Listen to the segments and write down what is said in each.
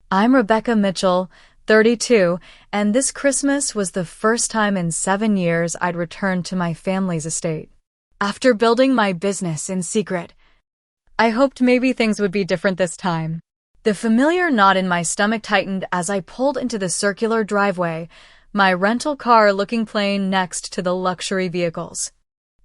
I'm Rebecca Mitchell, 32, and this Christmas was the first time in 7 years I'd returned to my family's estate. After building my business in secret, I hoped maybe things would be different this time. The familiar knot in my stomach tightened as I pulled into the circular driveway, my rental car looking plain next to the luxury vehicles.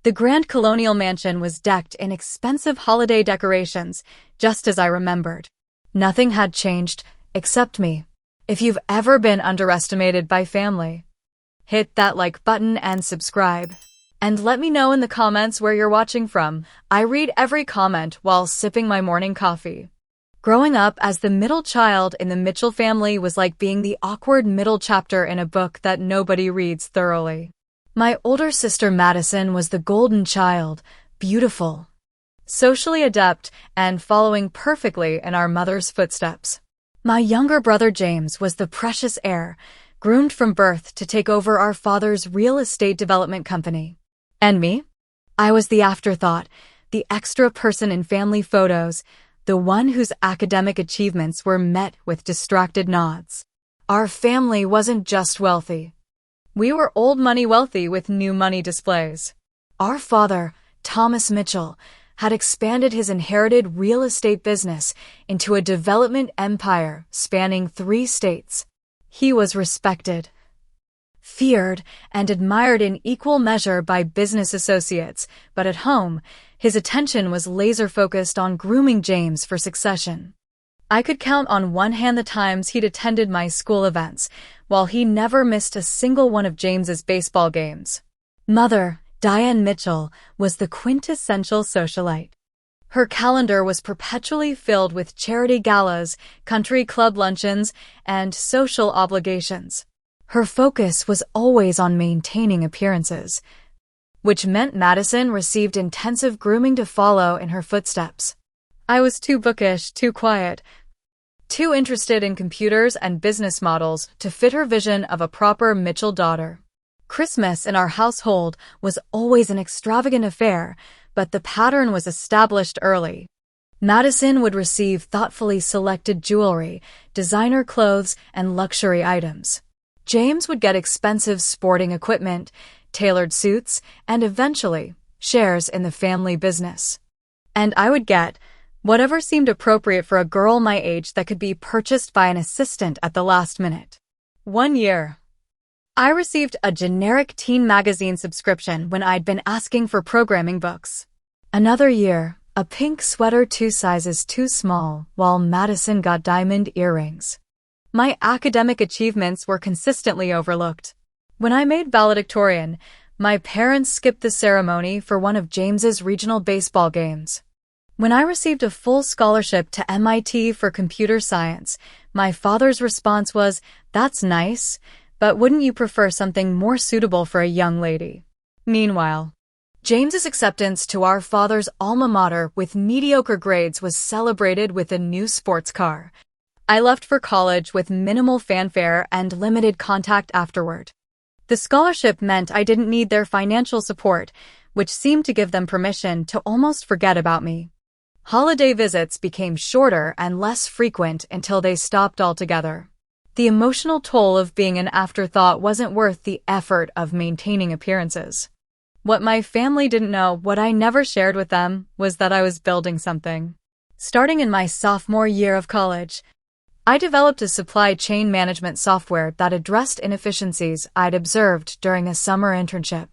The Grand Colonial Mansion was decked in expensive holiday decorations, just as I remembered. Nothing had changed, except me. If you've ever been underestimated by family, hit that like button and subscribe. And let me know in the comments where you're watching from. I read every comment while sipping my morning coffee. Growing up as the middle child in the Mitchell family was like being the awkward middle chapter in a book that nobody reads thoroughly. My older sister Madison was the golden child, beautiful, socially adept, and following perfectly in our mother's footsteps. My younger brother James was the precious heir, groomed from birth to take over our father's real estate development company. And me? I was the afterthought, the extra person in family photos, the one whose academic achievements were met with distracted nods. Our family wasn't just wealthy. We were old money wealthy with new money displays. Our father, Thomas Mitchell, had expanded his inherited real estate business into a development empire spanning 3 states. He was respected, feared, and admired in equal measure by business associates, but at home, his attention was laser-focused on grooming James for succession. I could count on one hand the times he'd attended my school events, while he never missed a single one of James's baseball games. Mother, Diane Mitchell, was the quintessential socialite. Her calendar was perpetually filled with charity galas, country club luncheons, and social obligations. Her focus was always on maintaining appearances, which meant Madison received intensive grooming to follow in her footsteps. I was too bookish, too quiet, too interested in computers and business models to fit her vision of a proper Mitchell daughter. Christmas in our household was always an extravagant affair, but the pattern was established early. Madison would receive thoughtfully selected jewelry, designer clothes, and luxury items. James would get expensive sporting equipment, tailored suits, and eventually, shares in the family business. And I would get whatever seemed appropriate for a girl my age that could be purchased by an assistant at the last minute. One year, I received a generic teen magazine subscription when I'd been asking for programming books. Another year, a pink sweater 2 sizes too small, while Madison got diamond earrings. My academic achievements were consistently overlooked. When I made valedictorian, my parents skipped the ceremony for one of James's regional baseball games. When I received a full scholarship to MIT for computer science, my father's response was, "That's nice, but wouldn't you prefer something more suitable for a young lady?" Meanwhile, James's acceptance to our father's alma mater with mediocre grades was celebrated with a new sports car. I left for college with minimal fanfare and limited contact afterward. The scholarship meant I didn't need their financial support, which seemed to give them permission to almost forget about me. Holiday visits became shorter and less frequent until they stopped altogether. The emotional toll of being an afterthought wasn't worth the effort of maintaining appearances. What my family didn't know, what I never shared with them, was that I was building something. Starting in my sophomore year of college, I developed a supply chain management software that addressed inefficiencies I'd observed during a summer internship.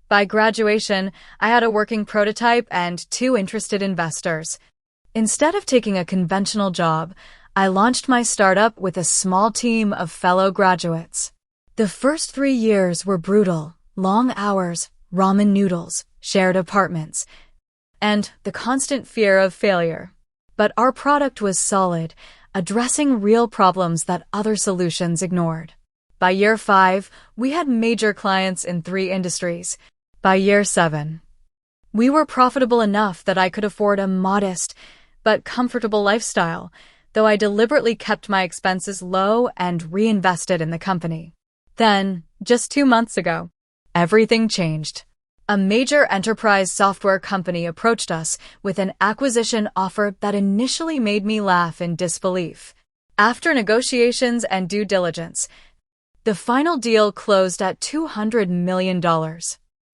By graduation, I had a working prototype and 2 interested investors. Instead of taking a conventional job, I launched my startup with a small team of fellow graduates. The first 3 years were brutal, long hours, ramen noodles, shared apartments, and the constant fear of failure. But our product was solid, addressing real problems that other solutions ignored. By year 5, we had major clients in 3 industries. By year 7, we were profitable enough that I could afford a modest but comfortable lifestyle, though I deliberately kept my expenses low and reinvested in the company. Then, just 2 months ago, everything changed. A major enterprise software company approached us with an acquisition offer that initially made me laugh in disbelief. After negotiations and due diligence, the final deal closed at $200 million.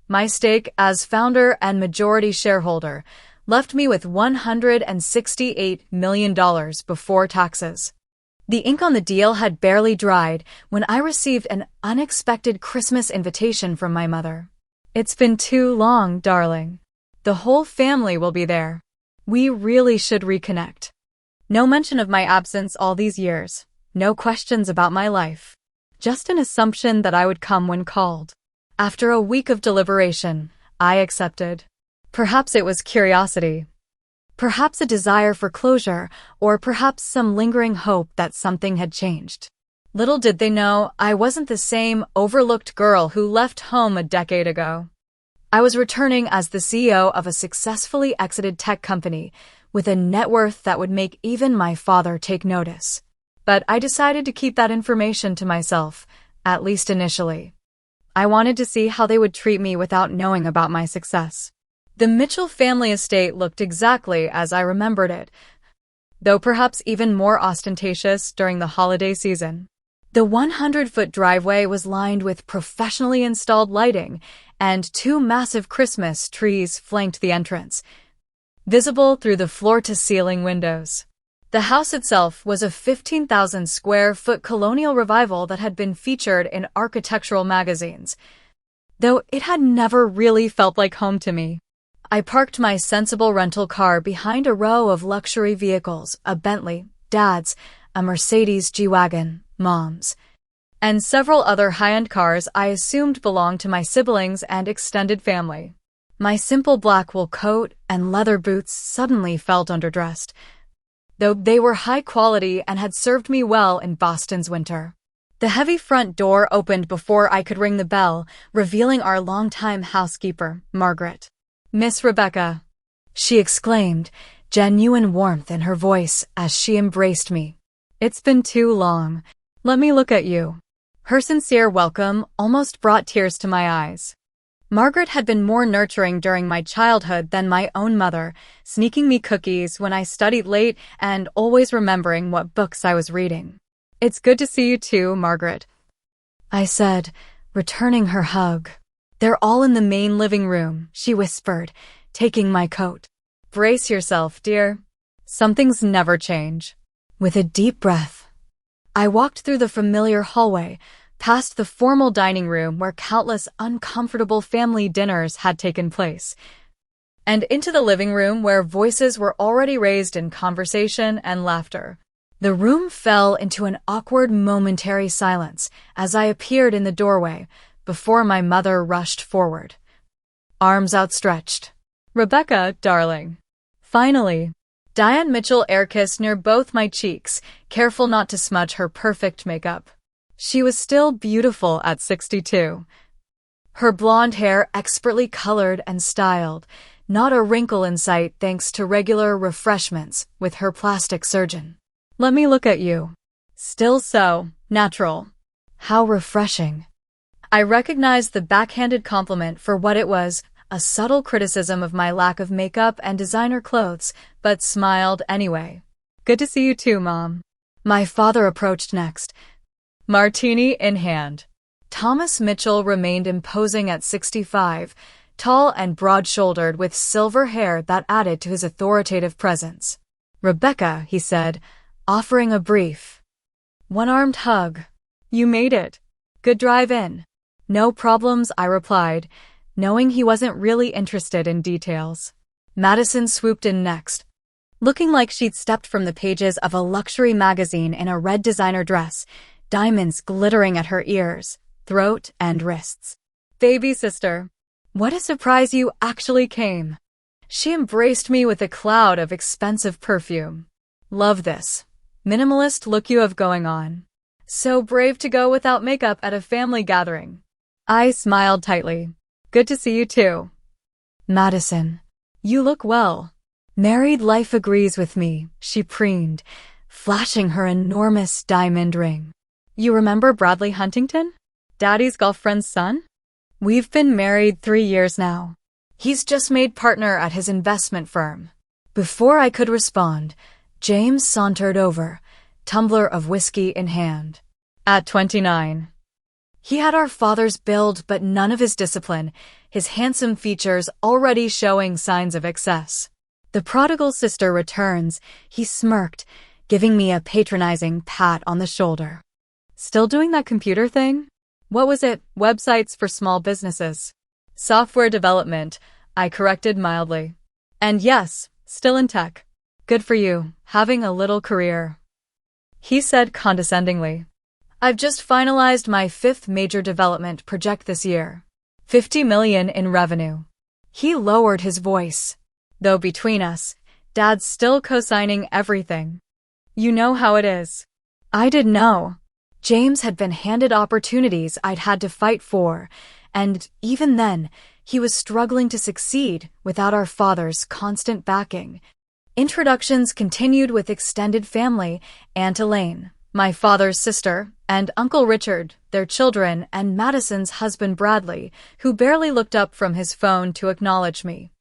My stake as founder and majority shareholder left me with $168 million before taxes. The ink on the deal had barely dried when I received an unexpected Christmas invitation from my mother. "It's been too long, darling. The whole family will be there. We really should reconnect." No mention of my absence all these years. No questions about my life. Just an assumption that I would come when called. After a week of deliberation, I accepted. Perhaps it was curiosity. Perhaps a desire for closure, or perhaps some lingering hope that something had changed. Little did they know, I wasn't the same overlooked girl who left home a decade ago. I was returning as the CEO of a successfully exited tech company with a net worth that would make even my father take notice. But I decided to keep that information to myself, at least initially. I wanted to see how they would treat me without knowing about my success. The Mitchell family estate looked exactly as I remembered it, though perhaps even more ostentatious during the holiday season. The 100-foot driveway was lined with professionally installed lighting, and 2 massive Christmas trees flanked the entrance, visible through the floor-to-ceiling windows. The house itself was a 15,000-square-foot colonial revival that had been featured in architectural magazines, though it had never really felt like home to me. I parked my sensible rental car behind a row of luxury vehicles, a Bentley, Dad's, a Mercedes G-Wagon, Mom's, and several other high-end cars I assumed belonged to my siblings and extended family. My simple black wool coat and leather boots suddenly felt underdressed, though they were high quality and had served me well in Boston's winter. The heavy front door opened before I could ring the bell, revealing our longtime housekeeper, Margaret. "Miss Rebecca," she exclaimed, genuine warmth in her voice as she embraced me. "It's been too long. Let me look at you." Her sincere welcome almost brought tears to my eyes. Margaret had been more nurturing during my childhood than my own mother, sneaking me cookies when I studied late and always remembering what books I was reading. "It's good to see you too, Margaret," I said, returning her hug. "They're all in the main living room," she whispered, taking my coat. "Brace yourself, dear. Some things never change." With a deep breath, I walked through the familiar hallway, past the formal dining room where countless uncomfortable family dinners had taken place, and into the living room where voices were already raised in conversation and laughter. The room fell into an awkward momentary silence as I appeared in the doorway, before my mother rushed forward, arms outstretched. "Rebecca, darling." Finally, Diane Mitchell air-kissed near both my cheeks, careful not to smudge her perfect makeup. She was still beautiful at 62. Her blonde hair expertly colored and styled, not a wrinkle in sight thanks to regular refreshments with her plastic surgeon. "Let me look at you. Still so natural. How refreshing." I recognized the backhanded compliment for what it was, a subtle criticism of my lack of makeup and designer clothes, but smiled anyway. "Good to see you too, Mom." My father approached next, martini in hand. Thomas Mitchell remained imposing at 65, tall and broad-shouldered with silver hair that added to his authoritative presence. "Rebecca," he said, offering a brief, one-armed hug. "You made it. Good drive in." "No problems," I replied, knowing he wasn't really interested in details. Madison swooped in next, looking like she'd stepped from the pages of a luxury magazine in a red designer dress, diamonds glittering at her ears, throat, and wrists. "Baby sister, what a surprise you actually came." She embraced me with a cloud of expensive perfume. "Love this minimalist look you have going on. So brave to go without makeup at a family gathering." I smiled tightly. "Good to see you too, Madison. You look well." "Married life agrees with me," she preened, flashing her enormous diamond ring. "You remember Bradley Huntington? Daddy's girlfriend's son? We've been married 3 years now. He's just made partner at his investment firm." Before I could respond, James sauntered over, tumbler of whiskey in hand. At 29. He had our father's build but none of his discipline, his handsome features already showing signs of excess. The prodigal sister returns, he smirked, giving me a patronizing pat on the shoulder. Still doing that computer thing? What was it? Websites for small businesses. Software development, I corrected mildly. And yes, still in tech. Good for you, having a little career. He said condescendingly. I've just finalized my 5th major development project this year. 50 million in revenue. He lowered his voice. Though between us, Dad's still co-signing everything. You know how it is. I didn't know. James had been handed opportunities I'd had to fight for, and even then, he was struggling to succeed without our father's constant backing. Introductions continued with extended family, Aunt Elaine, my father's sister, and Uncle Richard, their children, and Madison's husband Bradley, who barely looked up from his phone to acknowledge me.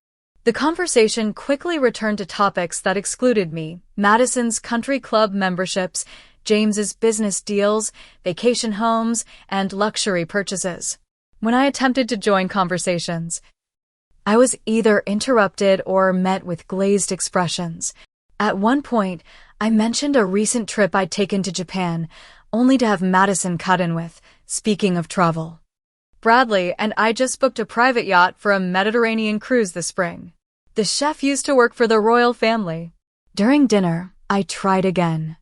The conversation quickly returned to topics that excluded me: Madison's country club memberships, James's business deals, vacation homes, and luxury purchases. When I attempted to join conversations, I was either interrupted or met with glazed expressions. At one point, I mentioned a recent trip I'd taken to Japan, only to have Madison cut in with, speaking of travel. Bradley and I just booked a private yacht for a Mediterranean cruise this spring. The chef used to work for the royal family. During dinner, I tried again,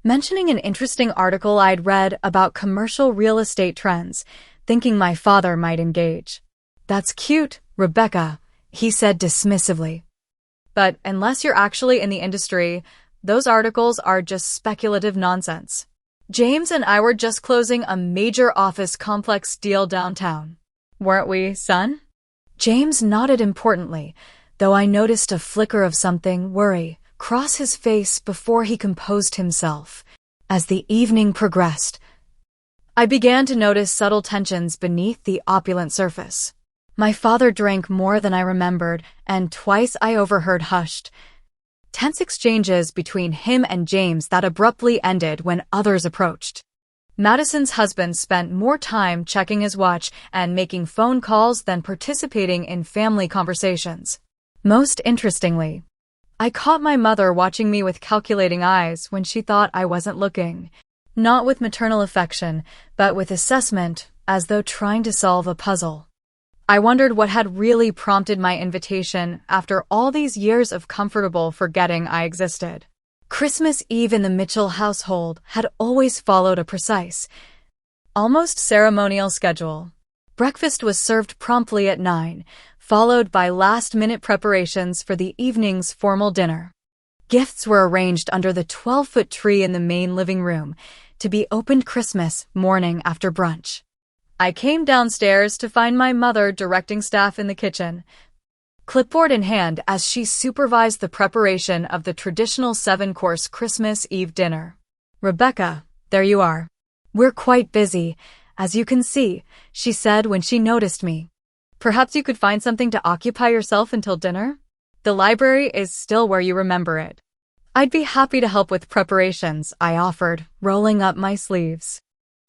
mentioning an interesting article I'd read about commercial real estate trends, thinking my father might engage. That's cute, Rebecca, he said dismissively. But unless you're actually in the industry, those articles are just speculative nonsense. James and I were just closing a major office complex deal downtown. Weren't we, son? James nodded importantly, though I noticed a flicker of something worry cross his face before he composed himself. As the evening progressed, I began to notice subtle tensions beneath the opulent surface. My father drank more than I remembered, and twice I overheard hushed, tense exchanges between him and James that abruptly ended when others approached. Madison's husband spent more time checking his watch and making phone calls than participating in family conversations. Most interestingly, I caught my mother watching me with calculating eyes when she thought I wasn't looking, not with maternal affection, but with assessment, as though trying to solve a puzzle. I wondered what had really prompted my invitation after all these years of comfortable forgetting I existed. Christmas Eve in the Mitchell household had always followed a precise, almost ceremonial schedule. Breakfast was served promptly at 9, followed by last-minute preparations for the evening's formal dinner. Gifts were arranged under the 12-foot tree in the main living room, to be opened Christmas morning after brunch. I came downstairs to find my mother directing staff in the kitchen, clipboard in hand as she supervised the preparation of the traditional 7-course Christmas Eve dinner. Rebecca, there you are. We're quite busy, as you can see, she said when she noticed me. Perhaps you could find something to occupy yourself until dinner? The library is still where you remember it. I'd be happy to help with preparations, I offered, rolling up my sleeves.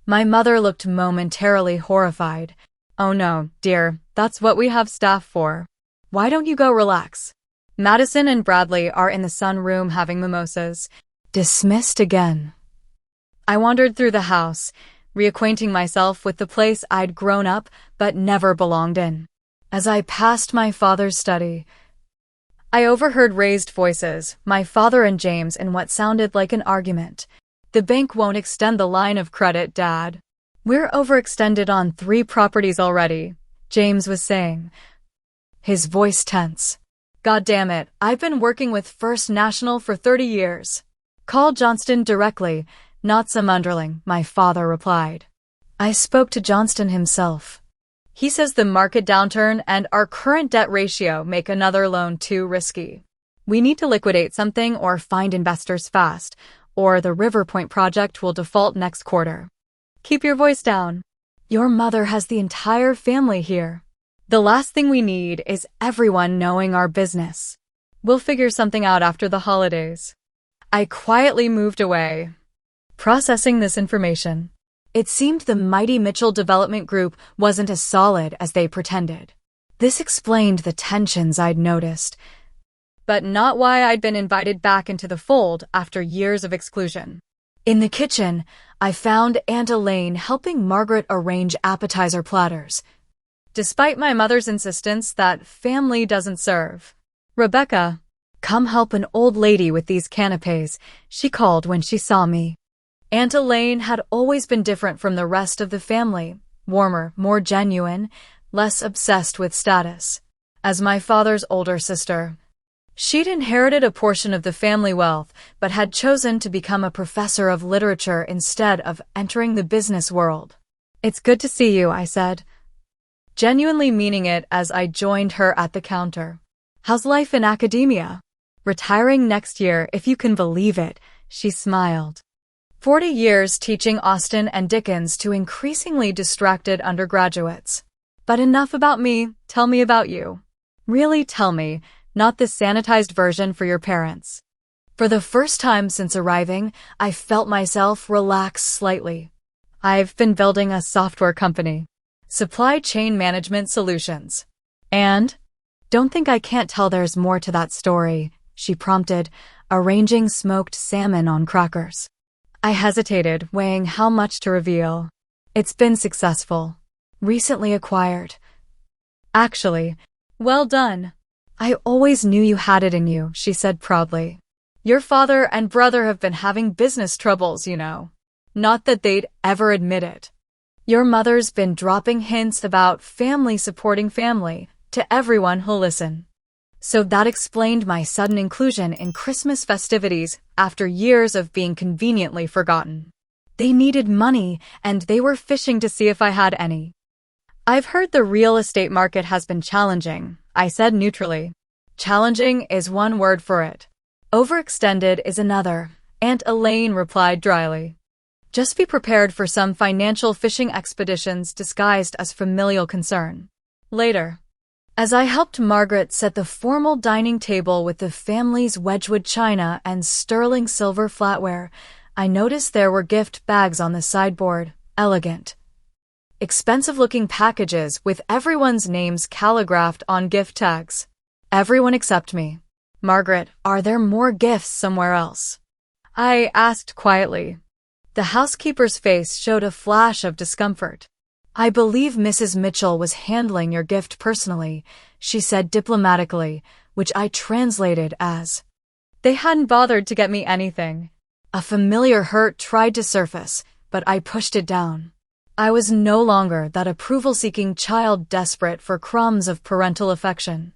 My mother looked momentarily horrified. Oh no, dear, that's what we have staff for. Why don't you go relax? Madison and Bradley are in the sunroom having mimosas. Dismissed again. I wandered through the house, reacquainting myself with the place I'd grown up but never belonged in. As I passed my father's study, I overheard raised voices, my father and James, in what sounded like an argument. The bank won't extend the line of credit, Dad. We're overextended on 3 properties already, James was saying, his voice tense. God damn it, I've been working with First National for 30 years. Call Johnston directly, not some underling, my father replied. I spoke to Johnston himself. He says the market downturn and our current debt ratio make another loan too risky. We need to liquidate something or find investors fast, or the River Point project will default next quarter. Keep your voice down. Your mother has the entire family here. The last thing we need is everyone knowing our business. We'll figure something out after the holidays. I quietly moved away, processing this information. It seemed the mighty Mitchell Development Group wasn't as solid as they pretended. This explained the tensions I'd noticed, but not why I'd been invited back into the fold after years of exclusion. In the kitchen, I found Aunt Elaine helping Margaret arrange appetizer platters, despite my mother's insistence that family doesn't serve. "Rebecca, come help an old lady with these canapes," she called when she saw me. Aunt Elaine had always been different from the rest of the family, warmer, more genuine, less obsessed with status. As my father's older sister, she'd inherited a portion of the family wealth, but had chosen to become a professor of literature instead of entering the business world. "It's good to see you," I said, genuinely meaning it as I joined her at the counter. "How's life in academia?" "Retiring next year, if you can believe it," she smiled. 40 years teaching Austen and Dickens to increasingly distracted undergraduates. But enough about me, tell me about you. Really tell me, not the sanitized version for your parents. For the first time since arriving, I felt myself relax slightly. I've been building a software company. Supply chain management solutions. And? Don't think I can't tell there's more to that story, she prompted, arranging smoked salmon on crackers. I hesitated, weighing how much to reveal. It's been successful. Recently acquired. Actually, well done. I always knew you had it in you, she said proudly. Your father and brother have been having business troubles, you know. Not that they'd ever admit it. Your mother's been dropping hints about family supporting family to everyone who'll listen. So that explained my sudden inclusion in Christmas festivities after years of being conveniently forgotten. They needed money, and they were fishing to see if I had any. I've heard the real estate market has been challenging, I said neutrally. Challenging is one word for it. Overextended is another, Aunt Elaine replied dryly. Just be prepared for some financial fishing expeditions disguised as familial concern. Later, as I helped Margaret set the formal dining table with the family's Wedgwood china and sterling silver flatware, I noticed there were gift bags on the sideboard, elegant, expensive-looking packages with everyone's names calligraphed on gift tags. Everyone except me. "Margaret, are there more gifts somewhere else?" I asked quietly. The housekeeper's face showed a flash of discomfort. "I believe Mrs. Mitchell was handling your gift personally," she said diplomatically, which I translated as, "They hadn't bothered to get me anything." A familiar hurt tried to surface, but I pushed it down. I was no longer that approval-seeking child desperate for crumbs of parental affection.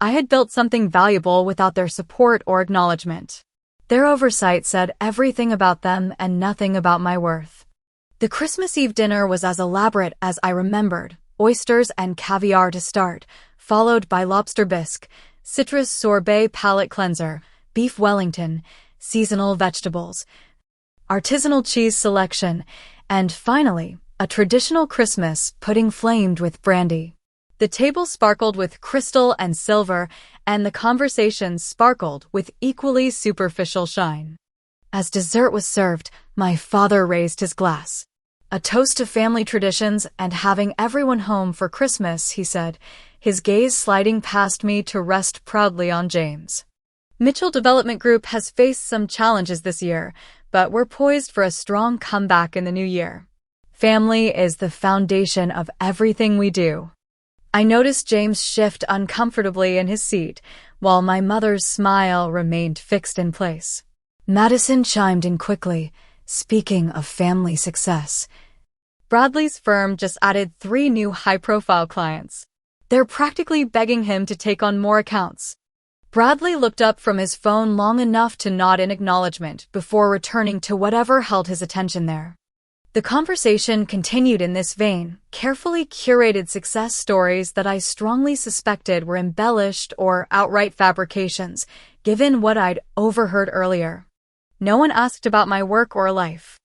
I had built something valuable without their support or acknowledgement. Their oversight said everything about them and nothing about my worth. The Christmas Eve dinner was as elaborate as I remembered, oysters and caviar to start, followed by lobster bisque, citrus sorbet palate cleanser, beef Wellington, seasonal vegetables, artisanal cheese selection, and finally, a traditional Christmas pudding flamed with brandy. The table sparkled with crystal and silver, and the conversation sparkled with equally superficial shine. As dessert was served, my father raised his glass. "A toast to family traditions and having everyone home for Christmas," he said, his gaze sliding past me to rest proudly on James. Mitchell Development Group has faced some challenges this year, but we're poised for a strong comeback in the new year. Family is the foundation of everything we do. I noticed James shift uncomfortably in his seat, while my mother's smile remained fixed in place. Madison chimed in quickly, speaking of family success. Bradley's firm just added 3 new high-profile clients. They're practically begging him to take on more accounts. Bradley looked up from his phone long enough to nod in acknowledgement before returning to whatever held his attention there. The conversation continued in this vein, carefully curated success stories that I strongly suspected were embellished or outright fabrications, given what I'd overheard earlier. No one asked about my work or life.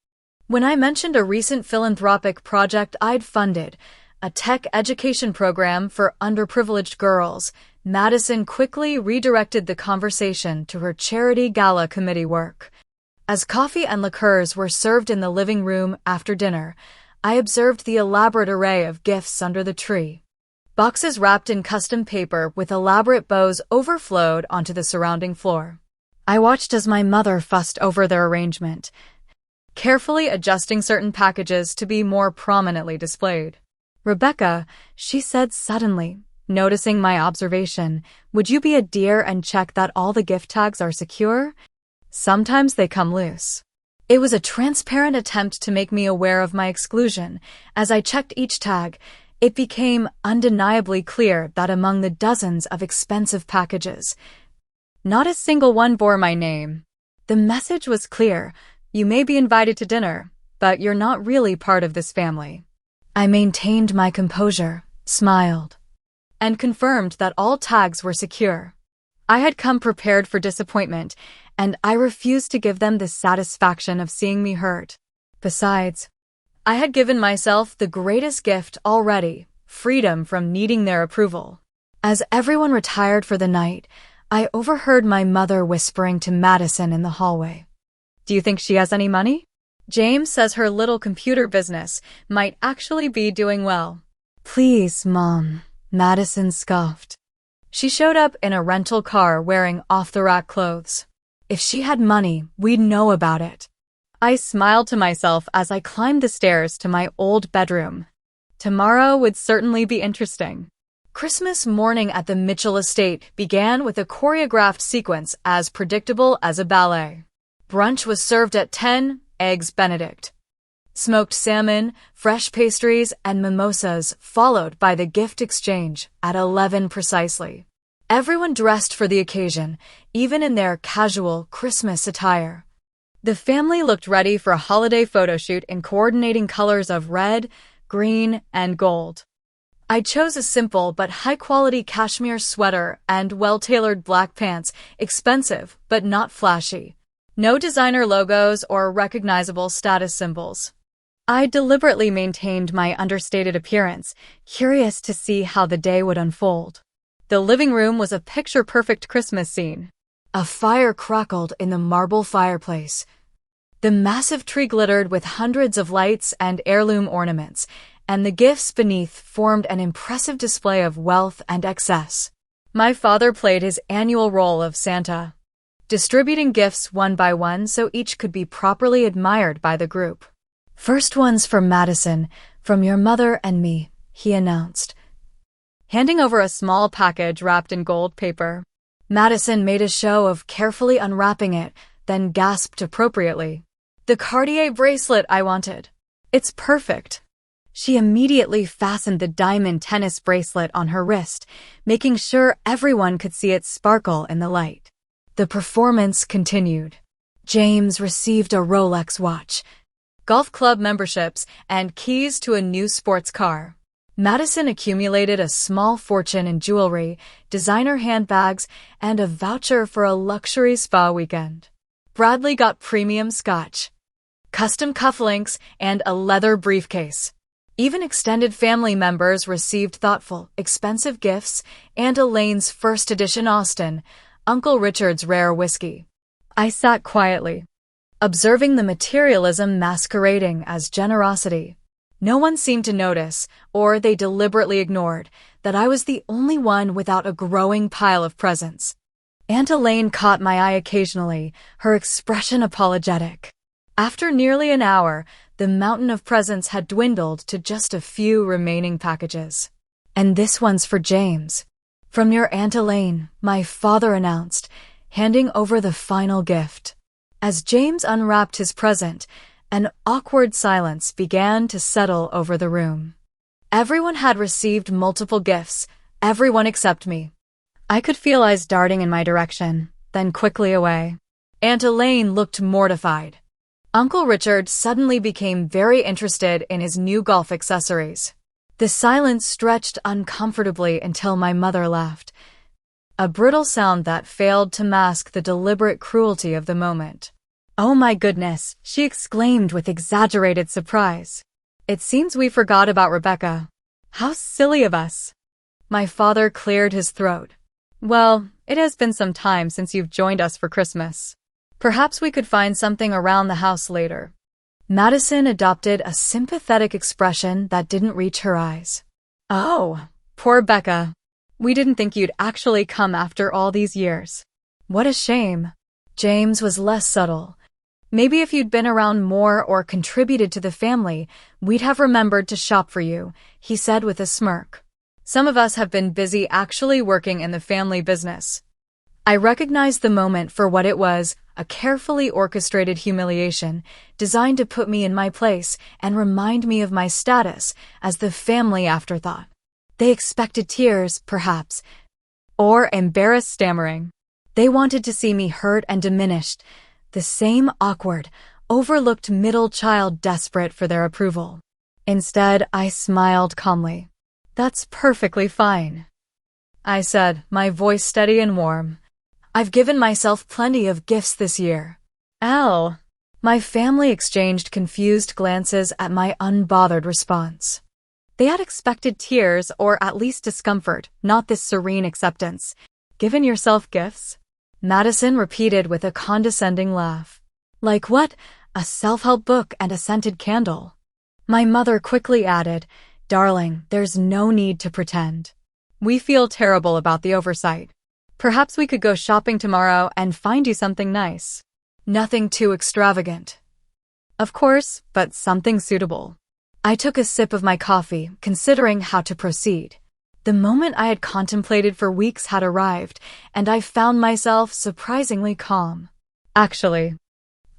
When I mentioned a recent philanthropic project I'd funded, a tech education program for underprivileged girls, Madison quickly redirected the conversation to her charity gala committee work. As coffee and liqueurs were served in the living room after dinner, I observed the elaborate array of gifts under the tree. Boxes wrapped in custom paper with elaborate bows overflowed onto the surrounding floor. I watched as my mother fussed over their arrangement, carefully adjusting certain packages to be more prominently displayed. "Rebecca," she said suddenly, noticing my observation, "would you be a dear and check that all the gift tags are secure? Sometimes they come loose." It was a transparent attempt to make me aware of my exclusion. As I checked each tag, it became undeniably clear that among the dozens of expensive packages, not a single one bore my name. The message was clear: you may be invited to dinner, but you're not really part of this family. I maintained my composure, smiled, and confirmed that all tags were secure. I had come prepared for disappointment, and I refused to give them the satisfaction of seeing me hurt. Besides, I had given myself the greatest gift already: freedom from needing their approval. As everyone retired for the night, I overheard my mother whispering to Madison in the hallway, "Do you think she has any money? James says her little computer business might actually be doing well." "Please, Mom," Madison scoffed. She showed up in a rental car wearing off-the-rack clothes. "If she had money, we'd know about it." I smiled to myself as I climbed the stairs to my old bedroom. Tomorrow would certainly be interesting. Christmas morning at the Mitchell estate began with a choreographed sequence as predictable as a ballet. Brunch was served at 10, eggs Benedict, smoked salmon, fresh pastries, and mimosas, followed by the gift exchange at 11 precisely. Everyone dressed for the occasion, even in their casual Christmas attire. The family looked ready for a holiday photo shoot in coordinating colors of red, green, and gold. I chose a simple but high-quality cashmere sweater and well-tailored black pants, expensive but not flashy. No designer logos or recognizable status symbols. I deliberately maintained my understated appearance, curious to see how the day would unfold. The living room was a picture-perfect Christmas scene. A fire crackled in the marble fireplace. The massive tree glittered with hundreds of lights and heirloom ornaments, and the gifts beneath formed an impressive display of wealth and excess. My father played his annual role of Santa, distributing gifts one by one so each could be properly admired by the group. "First one's for Madison, from your mother and me," he announced, handing over a small package wrapped in gold paper. Madison made a show of carefully unwrapping it, then gasped appropriately, "The Cartier bracelet I wanted. It's perfect." She immediately fastened the diamond tennis bracelet on her wrist, making sure everyone could see it sparkle in the light. The performance continued. James received a Rolex watch, golf club memberships, and keys to a new sports car. Madison accumulated a small fortune in jewelry, designer handbags, and a voucher for a luxury spa weekend. Bradley got premium scotch, custom cufflinks, and a leather briefcase. Even extended family members received thoughtful, expensive gifts, and Elaine's first edition Austin, Uncle Richard's rare whiskey. I sat quietly, observing the materialism masquerading as generosity. No one seemed to notice, or they deliberately ignored, that I was the only one without a growing pile of presents. Aunt Elaine caught my eye occasionally, her expression apologetic. After nearly an hour, the mountain of presents had dwindled to just a few remaining packages. "And this one's for James. From your Aunt Elaine," my father announced, handing over the final gift. As James unwrapped his present, an awkward silence began to settle over the room. Everyone had received multiple gifts, everyone except me. I could feel eyes darting in my direction, then quickly away. Aunt Elaine looked mortified. Uncle Richard suddenly became very interested in his new golf accessories. The silence stretched uncomfortably until my mother laughed, a brittle sound that failed to mask the deliberate cruelty of the moment. "Oh my goodness," she exclaimed with exaggerated surprise. "It seems we forgot about Rebecca. How silly of us." My father cleared his throat. Well, it has been some time since you've joined us for Christmas. Perhaps we could find something around the house later. Madison adopted a sympathetic expression that didn't reach her eyes. Oh, poor Becca. We didn't think you'd actually come after all these years. What a shame. James was less subtle. Maybe if you'd been around more or contributed to the family, we'd have remembered to shop for you, he said with a smirk. Some of us have been busy actually working in the family business. I recognized the moment for what it was, a carefully orchestrated humiliation designed to put me in my place and remind me of my status as the family afterthought. They expected tears, perhaps, or embarrassed stammering. They wanted to see me hurt and diminished, the same awkward, overlooked middle child desperate for their approval. Instead, I smiled calmly. That's perfectly fine, I said, my voice steady and warm. I've given myself plenty of gifts this year. Al. My family exchanged confused glances at my unbothered response. They had expected tears or at least discomfort, not this serene acceptance. Given yourself gifts? Madison repeated with a condescending laugh. Like what? A self-help book and a scented candle. My mother quickly added, Darling, there's no need to pretend. We feel terrible about the oversight. Perhaps we could go shopping tomorrow and find you something nice. Nothing too extravagant. Of course, but something suitable. I took a sip of my coffee, considering how to proceed. The moment I had contemplated for weeks had arrived, and I found myself surprisingly calm. Actually,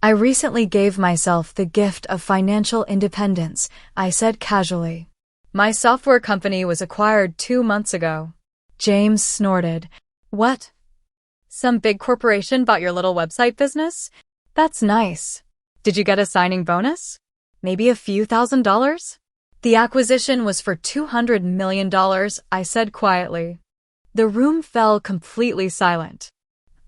I recently gave myself the gift of financial independence, I said casually. My software company was acquired 2 months ago. James snorted. What? Some big corporation bought your little website business? That's nice. Did you get a signing bonus? Maybe a few $1,000s? The acquisition was for $200 million, I said quietly. The room fell completely silent.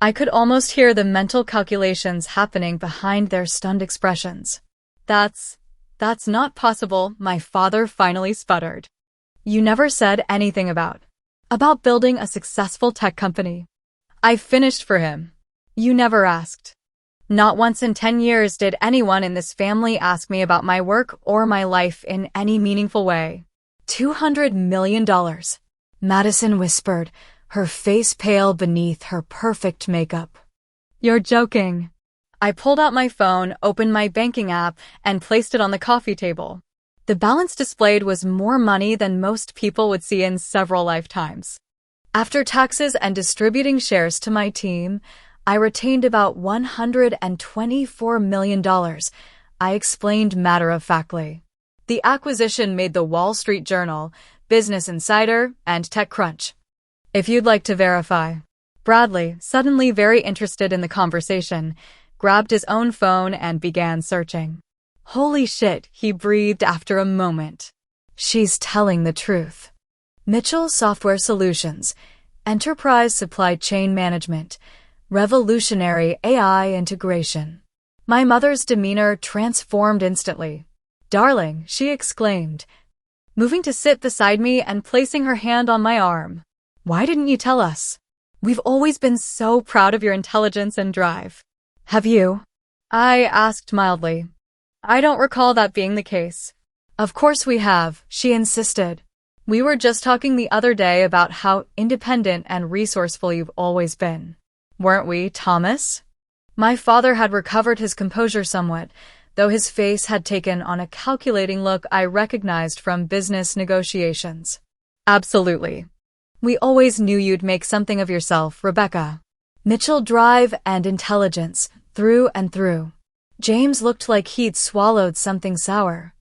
I could almost hear the mental calculations happening behind their stunned expressions. That's not possible, my father finally sputtered. You never said anything about building a successful tech company. I finished for him. You never asked. Not once in 10 years did anyone in this family ask me about my work or my life in any meaningful way. $200 million, Madison whispered, her face pale beneath her perfect makeup. You're joking. I pulled out my phone, opened my banking app, and placed it on the coffee table. The balance displayed was more money than most people would see in several lifetimes. After taxes and distributing shares to my team, I retained about $124 million, I explained matter-of-factly. The acquisition made the Wall Street Journal, Business Insider, and TechCrunch. If you'd like to verify. Bradley, suddenly very interested in the conversation, grabbed his own phone and began searching. Holy shit, he breathed after a moment. She's telling the truth. Mitchell Software Solutions, Enterprise Supply Chain Management, Revolutionary AI Integration. My mother's demeanor transformed instantly. Darling, she exclaimed, moving to sit beside me and placing her hand on my arm. Why didn't you tell us? We've always been so proud of your intelligence and drive. Have you? I asked mildly. I don't recall that being the case. Of course we have, she insisted. We were just talking the other day about how independent and resourceful you've always been. Weren't we, Thomas? My father had recovered his composure somewhat, though his face had taken on a calculating look I recognized from business negotiations. Absolutely. We always knew you'd make something of yourself, Rebecca. Mitchell drive and intelligence, through and through. James looked like he'd swallowed something sour.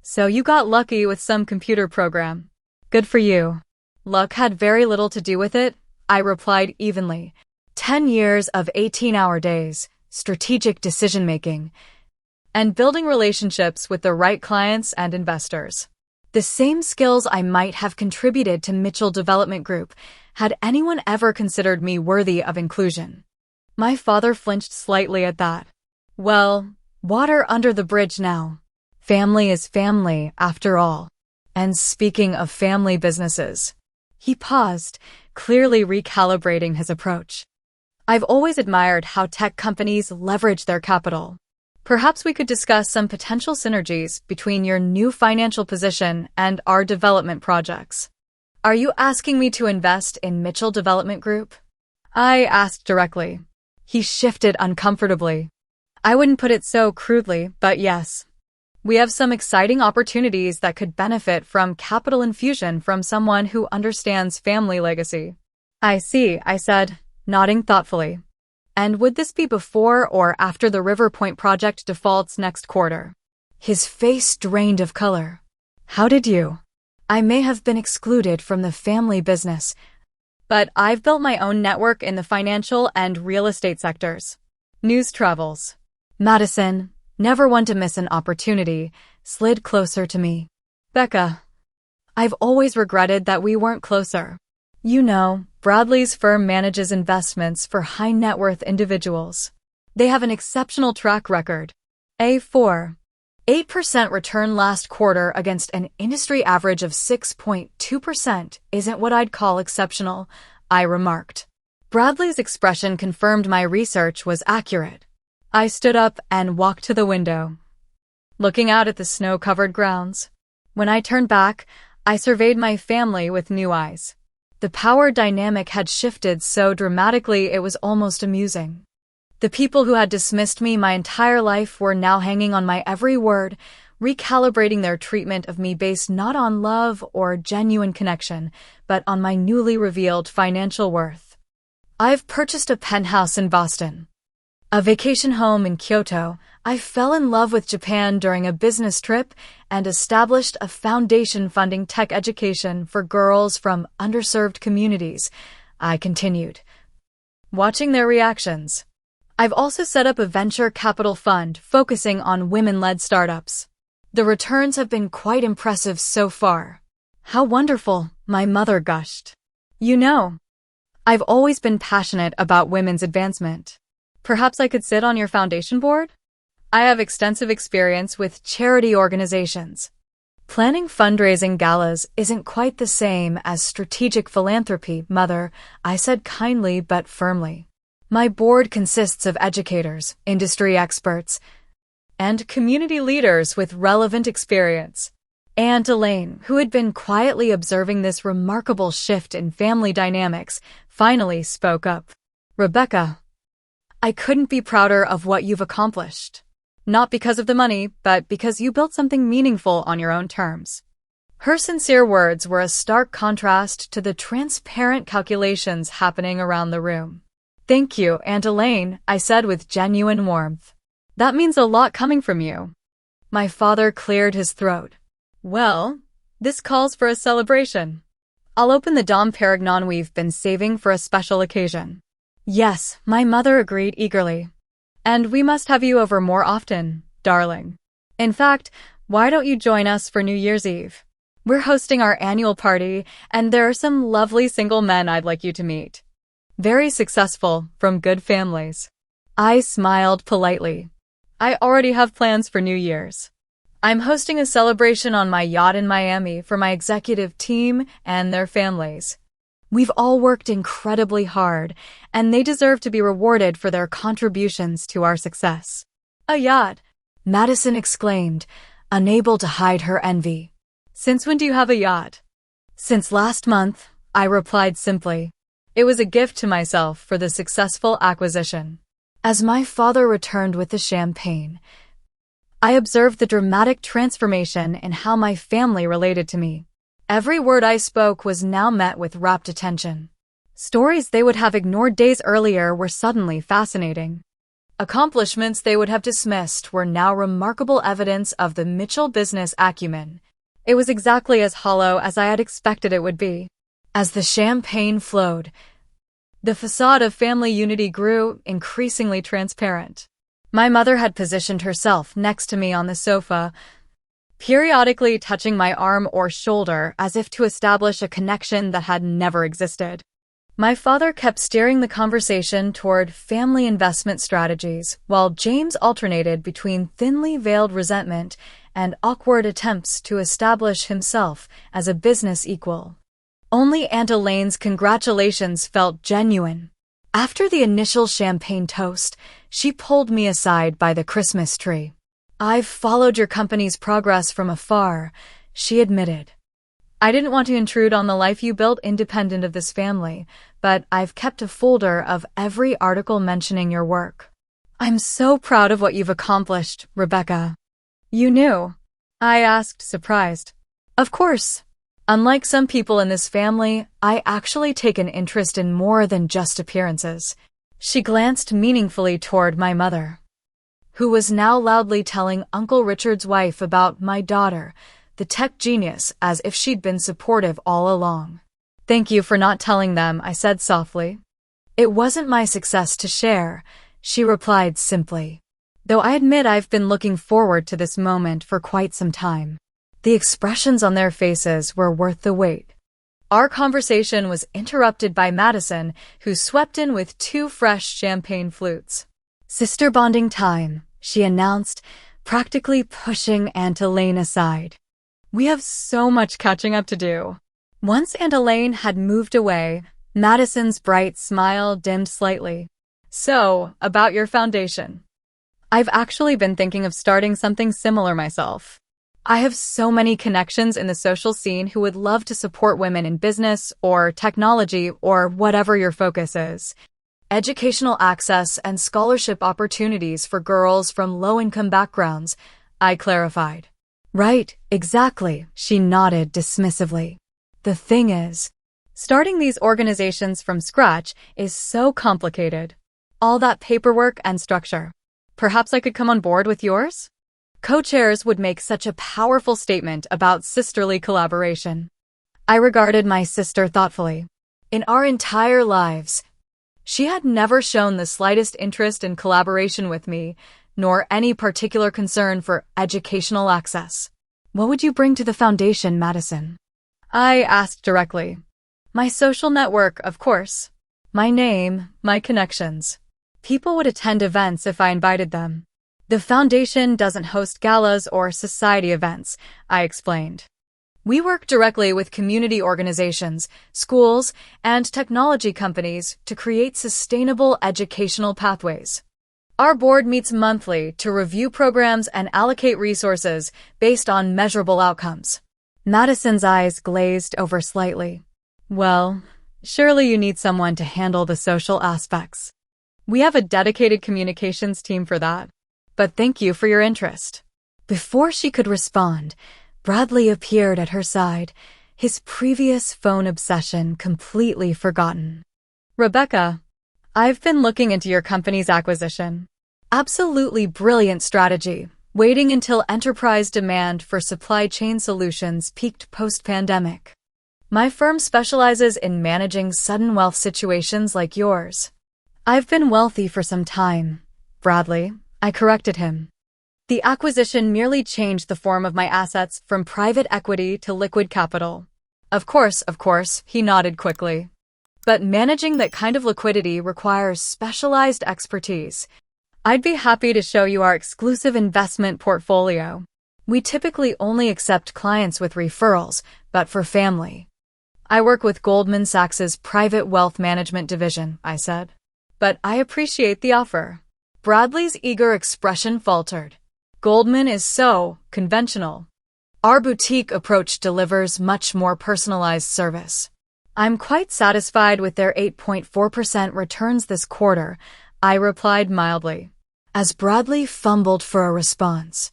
So you got lucky with some computer program. Good for you. Luck had very little to do with it, I replied evenly. 10 years of 18-hour days, strategic decision-making, and building relationships with the right clients and investors. The same skills I might have contributed to Mitchell Development Group had anyone ever considered me worthy of inclusion. My father flinched slightly at that. Well, water under the bridge now. Family is family, after all. And speaking of family businesses. He paused, clearly recalibrating his approach. I've always admired how tech companies leverage their capital. Perhaps we could discuss some potential synergies between your new financial position and our development projects. Are you asking me to invest in Mitchell Development Group? I asked directly. He shifted uncomfortably. I wouldn't put it so crudely, but yes. We have some exciting opportunities that could benefit from capital infusion from someone who understands family legacy. I see, I said, nodding thoughtfully. And would this be before or after the River Point project defaults next quarter? His face drained of color. How did you? I may have been excluded from the family business, but I've built my own network in the financial and real estate sectors. News travels. Madison, never one to miss an opportunity, slid closer to me. Becca, I've always regretted that we weren't closer. You know, Bradley's firm manages investments for high net worth individuals. They have an exceptional track record. A4. 8% return last quarter against an industry average of 6.2% isn't what I'd call exceptional, I remarked. Bradley's expression confirmed my research was accurate. I stood up and walked to the window, looking out at the snow-covered grounds. When I turned back, I surveyed my family with new eyes. The power dynamic had shifted so dramatically it was almost amusing. The people who had dismissed me my entire life were now hanging on my every word, recalibrating their treatment of me based not on love or genuine connection, but on my newly revealed financial worth. I've purchased a penthouse in Boston, a vacation home in Kyoto. I fell in love with Japan during a business trip and established a foundation funding tech education for girls from underserved communities, I continued, watching their reactions. I've also set up a venture capital fund focusing on women-led startups. The returns have been quite impressive so far. How wonderful, my mother gushed. You know, I've always been passionate about women's advancement. Perhaps I could sit on your foundation board? I have extensive experience with charity organizations. Planning fundraising galas isn't quite the same as strategic philanthropy, Mother, I said kindly but firmly. My board consists of educators, industry experts, and community leaders with relevant experience. Aunt Elaine, who had been quietly observing this remarkable shift in family dynamics, finally spoke up. Rebecca, I couldn't be prouder of what you've accomplished. Not because of the money, but because you built something meaningful on your own terms. Her sincere words were a stark contrast to the transparent calculations happening around the room. Thank you, Aunt Elaine, I said with genuine warmth. That means a lot coming from you. My father cleared his throat. Well, this calls for a celebration. I'll open the Dom Perignon we've been saving for a special occasion. Yes, my mother agreed eagerly. And we must have you over more often, darling. In fact, why don't you join us for New Year's Eve? We're hosting our annual party, and there are some lovely single men I'd like you to meet. Very successful, from good families. I smiled politely. I already have plans for New Year's. I'm hosting a celebration on my yacht in Miami for my executive team and their families. We've all worked incredibly hard, and they deserve to be rewarded for their contributions to our success. A yacht, Madison exclaimed, unable to hide her envy. Since when do you have a yacht? Since last month, I replied simply. It was a gift to myself for the successful acquisition. As my father returned with the champagne, I observed the dramatic transformation in how my family related to me. Every word I spoke was now met with rapt attention. Stories they would have ignored days earlier were suddenly fascinating. Accomplishments they would have dismissed were now remarkable evidence of the Mitchell business acumen. It was exactly as hollow as I had expected it would be. As the champagne flowed, the facade of family unity grew increasingly transparent. My mother had positioned herself next to me on the sofa, periodically touching my arm or shoulder as if to establish a connection that had never existed. My father kept steering the conversation toward family investment strategies, while James alternated between thinly veiled resentment and awkward attempts to establish himself as a business equal. Only Aunt Elaine's congratulations felt genuine. After the initial champagne toast, she pulled me aside by the Christmas tree. "I've followed your company's progress from afar," she admitted. "I didn't want to intrude on the life you built independent of this family, but I've kept a folder of every article mentioning your work." "I'm so proud of what you've accomplished, Rebecca." "You knew?" I asked, surprised. "Of course. Unlike some people in this family, I actually take an interest in more than just appearances." She glanced meaningfully toward my mother, who was now loudly telling Uncle Richard's wife about my daughter, the tech genius, as if she'd been supportive all along. "Thank you for not telling them," I said softly. "It wasn't my success to share," she replied simply. Though I admit I've been looking forward to this moment for quite some time. The expressions on their faces were worth the wait. Our conversation was interrupted by Madison, who swept in with 2 fresh champagne flutes. "Sister bonding time," she announced, practically pushing Aunt Elaine aside. "We have so much catching up to do." Once Aunt Elaine had moved away, Madison's bright smile dimmed slightly. "So, about your foundation." "I've actually been thinking of starting something similar myself. I have so many connections in the social scene who would love to support women in business or technology or whatever your focus is. Educational access and scholarship opportunities for girls from low-income backgrounds," I clarified. "Right, exactly," she nodded dismissively. "The thing is, starting these organizations from scratch is so complicated. All that paperwork and structure. Perhaps I could come on board with yours? Co-chairs would make such a powerful statement about sisterly collaboration." I regarded my sister thoughtfully. In our entire lives, she had never shown the slightest interest in collaboration with me, nor any particular concern for educational access. "What would you bring to the foundation, Madison?" I asked directly. "My social network, of course. My name, my connections. People would attend events if I invited them." "The foundation doesn't host galas or society events," I explained. "We work directly with community organizations, schools, and technology companies to create sustainable educational pathways. Our board meets monthly to review programs and allocate resources based on measurable outcomes." Madison's eyes glazed over slightly. "Well, surely you need someone to handle the social aspects. We have a dedicated communications team for that. But thank you for your interest." Before she could respond, Bradley appeared at her side, his previous phone obsession completely forgotten. "Rebecca, I've been looking into your company's acquisition. Absolutely brilliant strategy, waiting until enterprise demand for supply chain solutions peaked post-pandemic. My firm specializes in managing sudden wealth situations like yours." "I've been wealthy for some time, Bradley," I corrected him. "The acquisition merely changed the form of my assets from private equity to liquid capital." Of course, he nodded quickly. "But managing that kind of liquidity requires specialized expertise. I'd be happy to show you our exclusive investment portfolio. We typically only accept clients with referrals, but for family." "I work with Goldman Sachs's private wealth management division," I said. "But I appreciate the offer." Bradley's eager expression faltered. "Goldman is so conventional. Our boutique approach delivers much more personalized service. I'm quite satisfied with their 8.4% returns this quarter," I replied mildly. As Bradley fumbled for a response,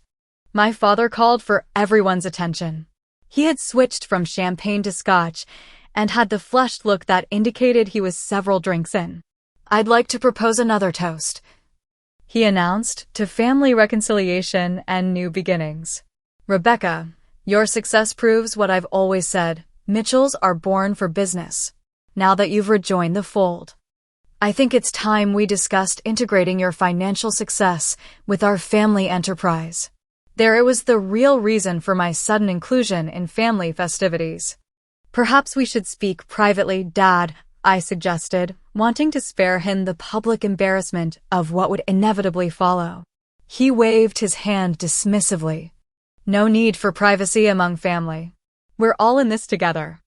my father called for everyone's attention. He had switched from champagne to scotch and had the flushed look that indicated he was several drinks in. "I'd like to propose another toast," he announced, "to family reconciliation and new beginnings. Rebecca, your success proves what I've always said. Mitchells are born for business. Now that you've rejoined the fold, I think it's time we discussed integrating your financial success with our family enterprise." There it was, the real reason for my sudden inclusion in family festivities. "Perhaps we should speak privately, Dad," I suggested, wanting to spare him the public embarrassment of what would inevitably follow. He waved his hand dismissively. "No need for privacy among family. We're all in this together."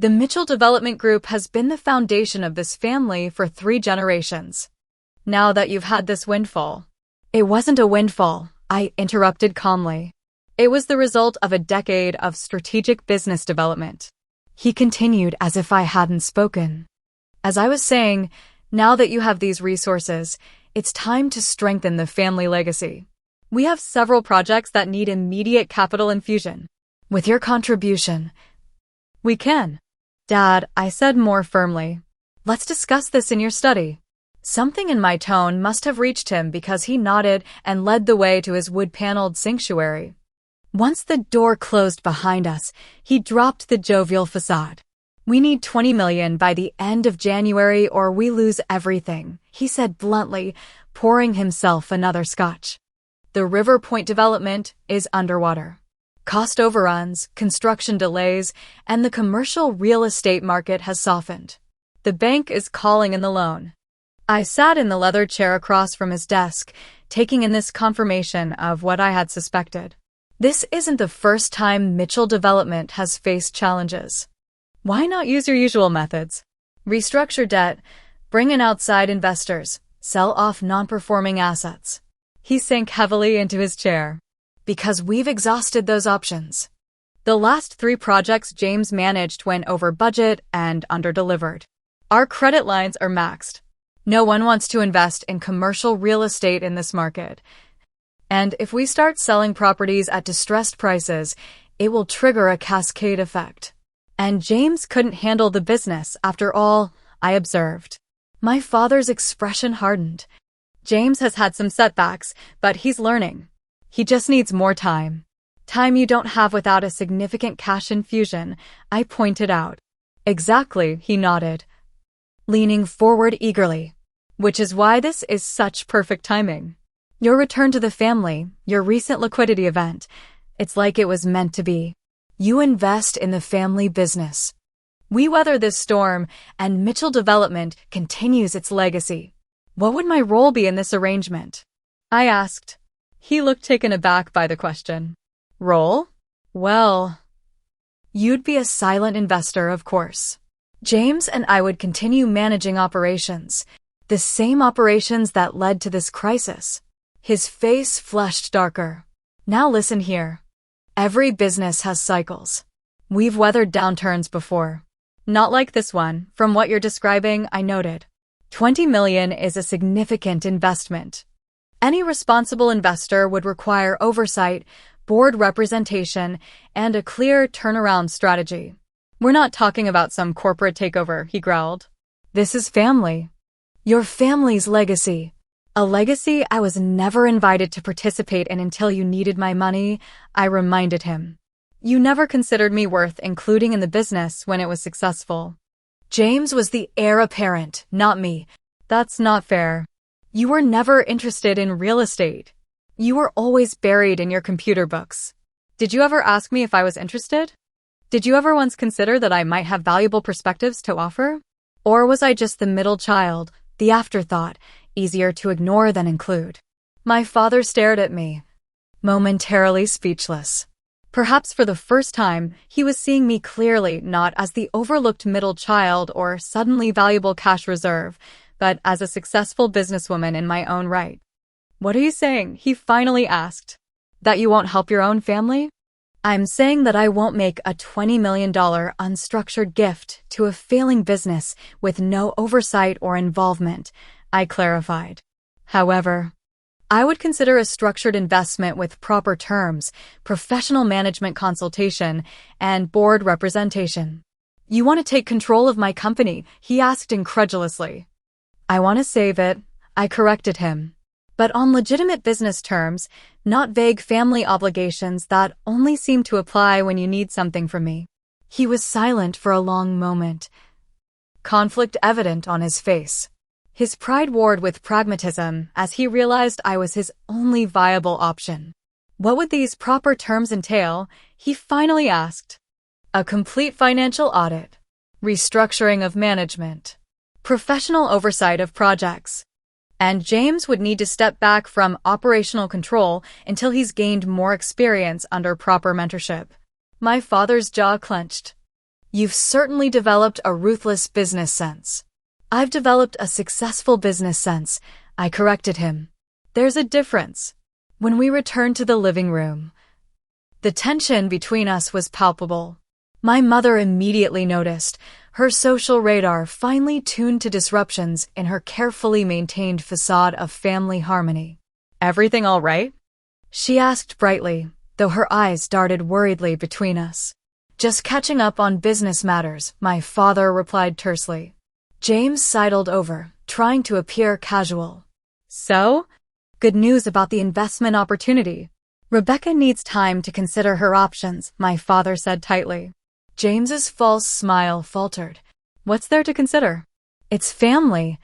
The Mitchell Development Group has been the foundation of this family for 3 generations. Now that you've had this windfall. It wasn't a windfall, I interrupted calmly. It was the result of a decade of strategic business development. He continued as if I hadn't spoken. As I was saying, now that you have these resources, it's time to strengthen the family legacy. We have several projects that need immediate capital infusion. With your contribution, we can. Dad, I said more firmly. Let's discuss this in your study. Something in my tone must have reached him because he nodded and led the way to his wood-paneled sanctuary. Once the door closed behind us, he dropped the jovial facade. We need 20 million by the end of January or we lose everything, he said bluntly, pouring himself another scotch. The River Point development is underwater. Cost overruns, construction delays, and the commercial real estate market has softened. The bank is calling in the loan. I sat in the leather chair across from his desk, taking in this confirmation of what I had suspected. This isn't the first time Mitchell Development has faced challenges. Why not use your usual methods? Restructure debt, bring in outside investors, sell off non-performing assets. He sank heavily into his chair. Because we've exhausted those options. The last 3 projects James managed went over budget and under-delivered. Our credit lines are maxed. No one wants to invest in commercial real estate in this market. And if we start selling properties at distressed prices, it will trigger a cascade effect. And James couldn't handle the business after all, I observed. My father's expression hardened. James has had some setbacks, but he's learning. He just needs more time. Time you don't have without a significant cash infusion, I pointed out. Exactly, he nodded, leaning forward eagerly. Which is why this is such perfect timing. Your return to the family, your recent liquidity event, it's like it was meant to be. You invest in the family business. We weather this storm, and Mitchell Development continues its legacy. What would my role be in this arrangement? I asked. He looked taken aback by the question. Role? Well, you'd be a silent investor, of course. James and I would continue managing operations, the same operations that led to this crisis. His face flushed darker. Now listen here. Every business has cycles. We've weathered downturns before. Not like this one, from what you're describing, I noted. 20 million is a significant investment. Any responsible investor would require oversight, board representation, and a clear turnaround strategy. We're not talking about some corporate takeover, he growled. This is family. Your family's legacy. A legacy I was never invited to participate in until you needed my money, I reminded him. You never considered me worth including in the business when it was successful. James was the heir apparent, not me. That's not fair. You were never interested in real estate. You were always buried in your computer books. Did you ever ask me if I was interested? Did you ever once consider that I might have valuable perspectives to offer? Or was I just the middle child, the afterthought, easier to ignore than include? My father stared at me, momentarily speechless. Perhaps for the first time, he was seeing me clearly not as the overlooked middle child or suddenly valuable cash reserve, but as a successful businesswoman in my own right. What are you saying? He finally asked. That you won't help your own family? I'm saying that I won't make a $20 million unstructured gift to a failing business with no oversight or involvement, I clarified. However, I would consider a structured investment with proper terms, professional management consultation, and board representation. You want to take control of my company? He asked incredulously. I want to save it, I corrected him. But on legitimate business terms, not vague family obligations that only seem to apply when you need something from me. He was silent for a long moment, conflict evident on his face. His pride warred with pragmatism as he realized I was his only viable option. What would these proper terms entail? He finally asked. A complete financial audit, restructuring of management, professional oversight of projects. And James would need to step back from operational control until he's gained more experience under proper mentorship. My father's jaw clenched. You've certainly developed a ruthless business sense. I've developed a successful business sense, I corrected him. There's a difference. When we returned to the living room, the tension between us was palpable. My mother immediately noticed, her social radar finely tuned to disruptions in her carefully maintained facade of family harmony. Everything all right? She asked brightly, though her eyes darted worriedly between us. Just catching up on business matters, my father replied tersely. James sidled over, trying to appear casual. So? Good news about the investment opportunity. Rebecca needs time to consider her options, my father said tightly. James's false smile faltered. What's there to consider? It's family.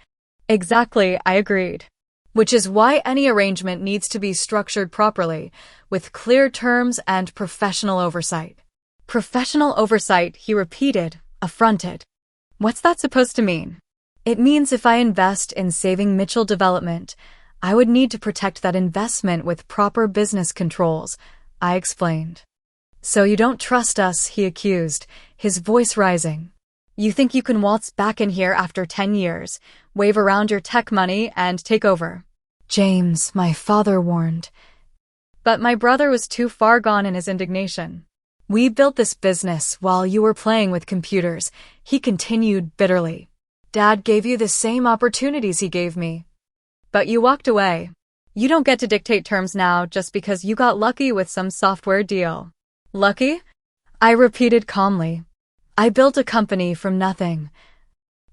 Exactly, I agreed. Which is why any arrangement needs to be structured properly, with clear terms and professional oversight. Professional oversight, he repeated, affronted. What's that supposed to mean? It means if I invest in saving Mitchell Development, I would need to protect that investment with proper business controls, I explained. So you don't trust us, he accused, his voice rising. You think you can waltz back in here after 10 years, wave around your tech money, and take over? James, my father warned. But my brother was too far gone in his indignation. We built this business while you were playing with computers, he continued bitterly. Dad gave you the same opportunities he gave me. But you walked away. You don't get to dictate terms now just because you got lucky with some software deal. Lucky? I repeated calmly. I built a company from nothing.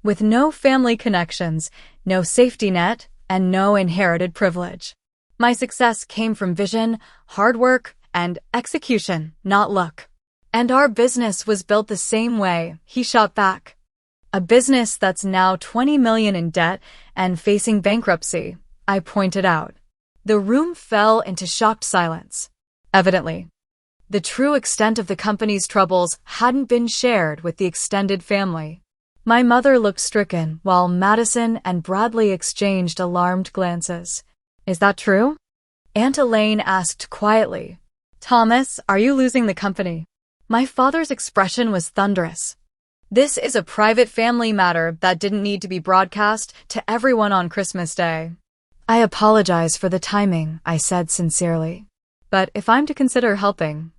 With no family connections, no safety net, and no inherited privilege. My success came from vision, hard work, and execution, not luck. And our business was built the same way, he shot back. A business that's now $20 million in debt and facing bankruptcy, I pointed out. The room fell into shocked silence. Evidently, the true extent of the company's troubles hadn't been shared with the extended family. My mother looked stricken while Madison and Bradley exchanged alarmed glances. Is that true? Aunt Elaine asked quietly. Thomas, are you losing the company? My father's expression was thunderous. This is a private family matter that didn't need to be broadcast to everyone on Christmas Day. I apologize for the timing, I said sincerely. But if I'm to consider helping,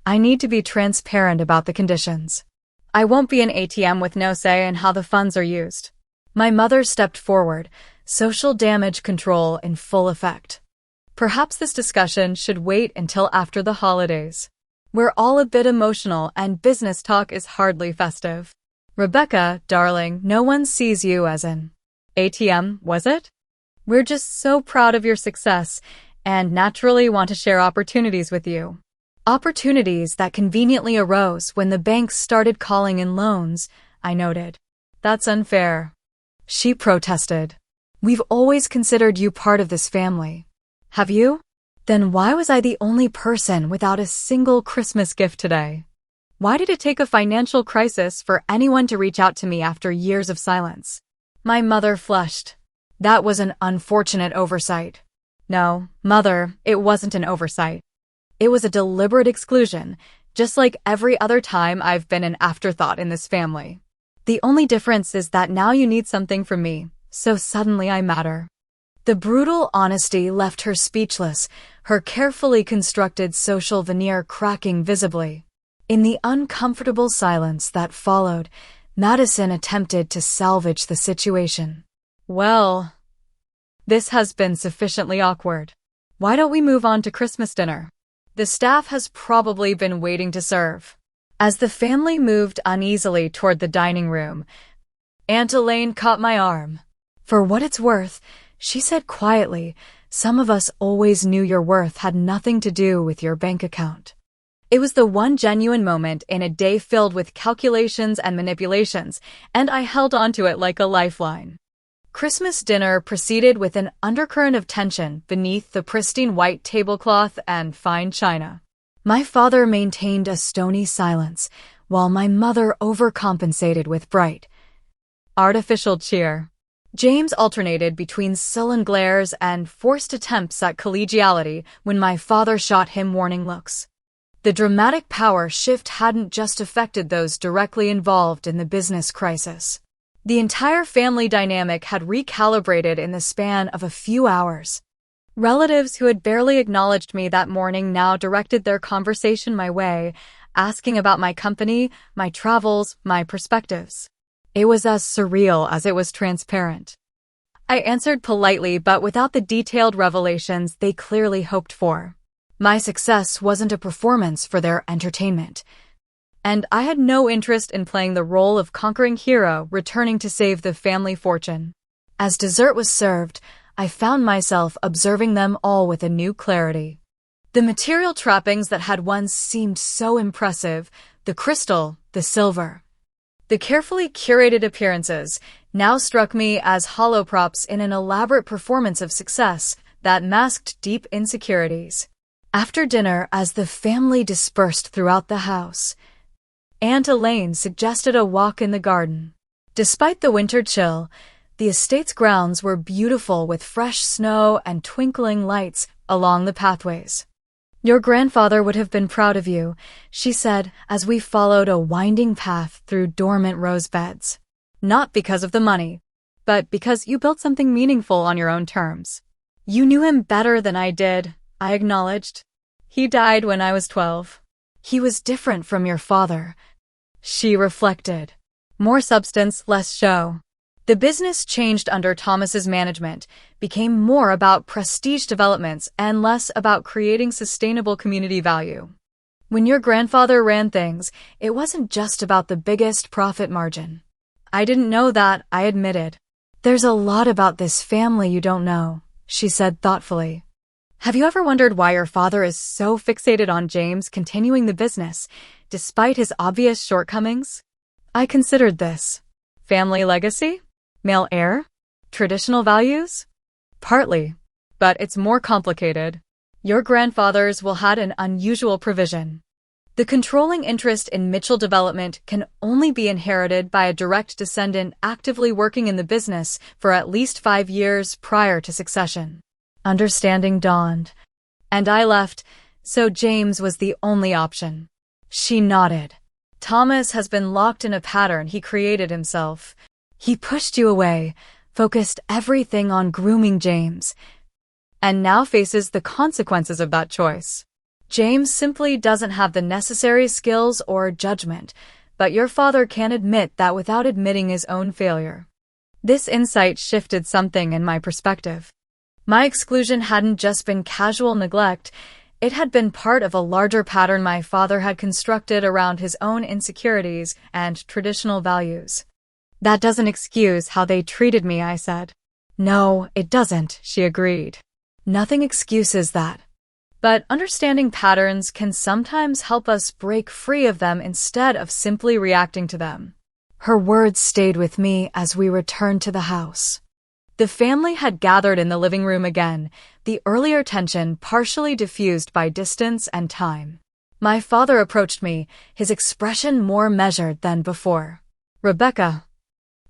I need to be transparent about the conditions. I won't be an ATM with no say in how the funds are used. My mother stepped forward, social damage control in full effect. Perhaps this discussion should wait until after the holidays. We're all a bit emotional and business talk is hardly festive. Rebecca, darling, no one sees you as an ATM, was it? We're just so proud of your success and naturally want to share opportunities with you. Opportunities that conveniently arose when the banks started calling in loans, I noted. That's unfair. She protested. We've always considered you part of this family. Have you? Then why was I the only person without a single Christmas gift today? Why did it take a financial crisis for anyone to reach out to me after years of silence? My mother flushed. That was an unfortunate oversight. No, Mother, it wasn't an oversight. It was a deliberate exclusion, just like every other time I've been an afterthought in this family. The only difference is that now you need something from me, so suddenly I matter. The brutal honesty left her speechless, her carefully constructed social veneer cracking visibly. In the uncomfortable silence that followed, Madison attempted to salvage the situation. Well, this has been sufficiently awkward. Why don't we move on to Christmas dinner? The staff has probably been waiting to serve. As the family moved uneasily toward the dining room, Aunt Elaine caught my arm. For what it's worth, she said quietly, some of us always knew your worth had nothing to do with your bank account. It was the one genuine moment in a day filled with calculations and manipulations, and I held onto it like a lifeline. Christmas dinner proceeded with an undercurrent of tension beneath the pristine white tablecloth and fine china. My father maintained a stony silence, while my mother overcompensated with bright, artificial cheer. James alternated between sullen glares and forced attempts at collegiality when my father shot him warning looks. The dramatic power shift hadn't just affected those directly involved in the business crisis. The entire family dynamic had recalibrated in the span of a few hours. Relatives who had barely acknowledged me that morning now directed their conversation my way, asking about my company, my travels, my perspectives. It was as surreal as it was transparent. I answered politely, but without the detailed revelations they clearly hoped for. My success wasn't a performance for their entertainment, and I had no interest in playing the role of conquering hero returning to save the family fortune. As dessert was served, I found myself observing them all with a new clarity. The material trappings that had once seemed so impressive, the crystal, the silver, the carefully curated appearances, now struck me as hollow props in an elaborate performance of success that masked deep insecurities. After dinner, as the family dispersed throughout the house, Aunt Elaine suggested a walk in the garden. Despite the winter chill, the estate's grounds were beautiful with fresh snow and twinkling lights along the pathways. "Your grandfather would have been proud of you," she said as we followed a winding path through dormant rose beds. "Not because of the money, but because you built something meaningful on your own terms." "You knew him better than I did," I acknowledged. "He died when I was 12. He was different from your father," she reflected. "More substance, less show." The business changed under Thomas's management, became more about prestige developments and less about creating sustainable community value. When your grandfather ran things, it wasn't just about the biggest profit margin. "I didn't know that," I admitted. "There's a lot about this family you don't know," she said thoughtfully. "Have you ever wondered why your father is so fixated on James continuing the business, despite his obvious shortcomings?" I considered this. Family legacy? Male heir? Traditional values? Partly. But it's more complicated. Your grandfather's will had an unusual provision. The controlling interest in Mitchell development can only be inherited by a direct descendant actively working in the business for at least 5 years prior to succession. Understanding dawned, and I left, so James was the only option. She nodded. "Thomas has been locked in a pattern he created himself. He pushed you away, focused everything on grooming James, and now faces the consequences of that choice. James simply doesn't have the necessary skills or judgment, but your father can't admit that without admitting his own failure." This insight shifted something in my perspective. My exclusion hadn't just been casual neglect, it had been part of a larger pattern my father had constructed around his own insecurities and traditional values. "That doesn't excuse how they treated me," I said. "No, it doesn't," she agreed. "Nothing excuses that. But understanding patterns can sometimes help us break free of them instead of simply reacting to them." Her words stayed with me as we returned to the house. The family had gathered in the living room again, the earlier tension partially diffused by distance and time. My father approached me, his expression more measured than before. "Rebecca,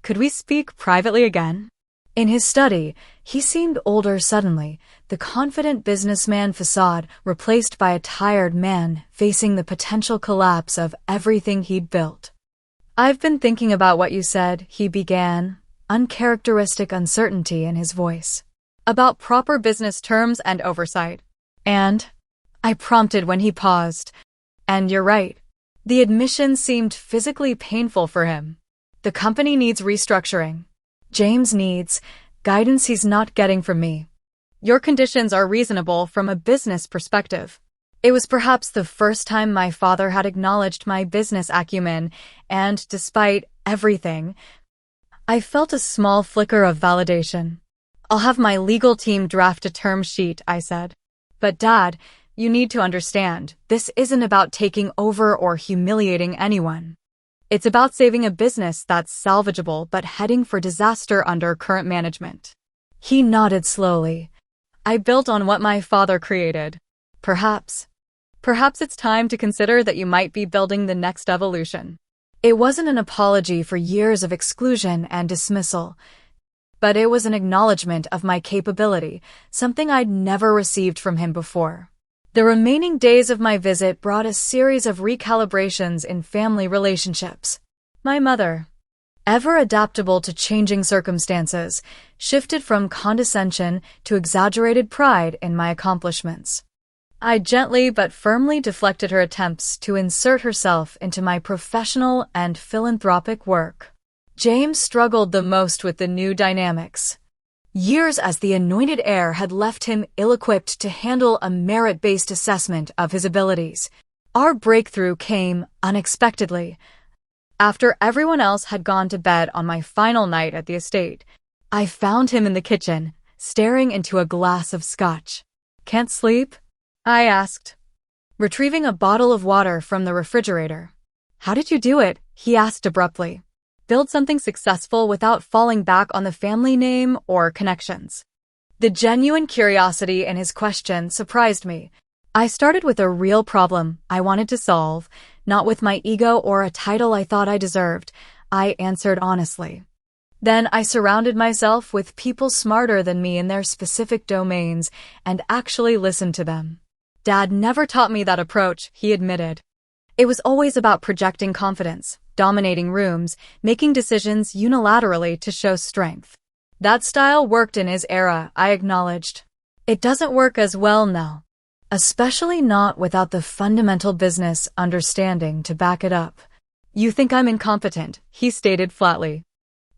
could we speak privately again?" In his study, he seemed older suddenly, the confident businessman facade replaced by a tired man facing the potential collapse of everything he'd built. "I've been thinking about what you said," he began, uncharacteristic uncertainty in his voice. "About proper business terms and oversight." "And?" I prompted when he paused. "And you're right." The admission seemed physically painful for him. "The company needs restructuring. James needs guidance he's not getting from me. Your conditions are reasonable from a business perspective." It was perhaps the first time my father had acknowledged my business acumen, and despite everything, I felt a small flicker of validation. "I'll have my legal team draft a term sheet," I said. "But Dad, you need to understand, this isn't about taking over or humiliating anyone. It's about saving a business that's salvageable but heading for disaster under current management." He nodded slowly. "I built on what my father created. Perhaps it's time to consider that you might be building the next evolution." It wasn't an apology for years of exclusion and dismissal, but it was an acknowledgement of my capability, something I'd never received from him before. The remaining days of my visit brought a series of recalibrations in family relationships. My mother, ever adaptable to changing circumstances, shifted from condescension to exaggerated pride in my accomplishments. I gently but firmly deflected her attempts to insert herself into my professional and philanthropic work. James struggled the most with the new dynamics. Years as the anointed heir had left him ill-equipped to handle a merit-based assessment of his abilities. Our breakthrough came unexpectedly. After everyone else had gone to bed on my final night at the estate, I found him in the kitchen, staring into a glass of scotch. "Can't sleep?" I asked, retrieving a bottle of water from the refrigerator. "How did you do it?" he asked abruptly. "Build something successful without falling back on the family name or connections?" The genuine curiosity in his question surprised me. I started with a real problem I wanted to solve, not with my ego or a title I thought I deserved, I answered honestly. Then I surrounded myself with people smarter than me in their specific domains and actually listened to them. Dad never taught me that approach, he admitted. It was always about projecting confidence, dominating rooms, making decisions unilaterally to show strength. That style worked in his era, I acknowledged. It doesn't work as well now. Especially not without the fundamental business understanding to back it up. "You think I'm incompetent," he stated flatly.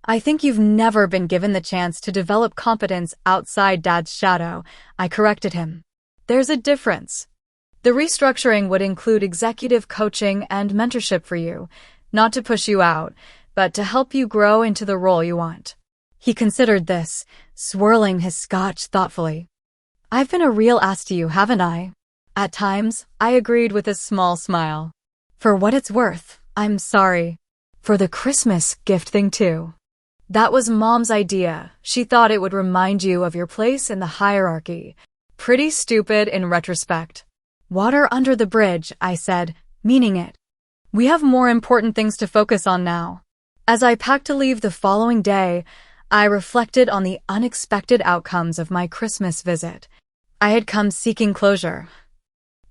"I think you've never been given the chance to develop competence outside Dad's shadow," I corrected him. "There's a difference. The restructuring would include executive coaching and mentorship for you, not to push you out, but to help you grow into the role you want." He considered this, swirling his scotch thoughtfully. "I've been a real ass to you, haven't I?" "At times," I agreed with a small smile. "For what it's worth, I'm sorry. For the Christmas gift thing too. That was Mom's idea. She thought it would remind you of your place in the hierarchy. Pretty stupid in retrospect." "Water under the bridge," I said, meaning it. "We have more important things to focus on now." As I packed to leave the following day, I reflected on the unexpected outcomes of my Christmas visit. I had come seeking closure.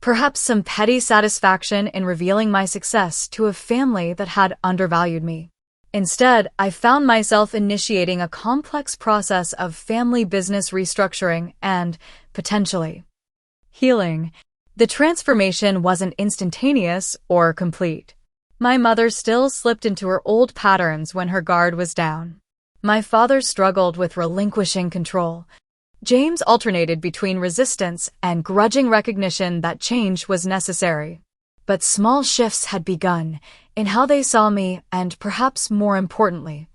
Perhaps some petty satisfaction in revealing my success to a family that had undervalued me. Instead, I found myself initiating a complex process of family business restructuring and, potentially, healing. The transformation wasn't instantaneous or complete. My mother still slipped into her old patterns when her guard was down. My father struggled with relinquishing control. James alternated between resistance and grudging recognition that change was necessary. But small shifts had begun in how they saw me and, perhaps more importantly,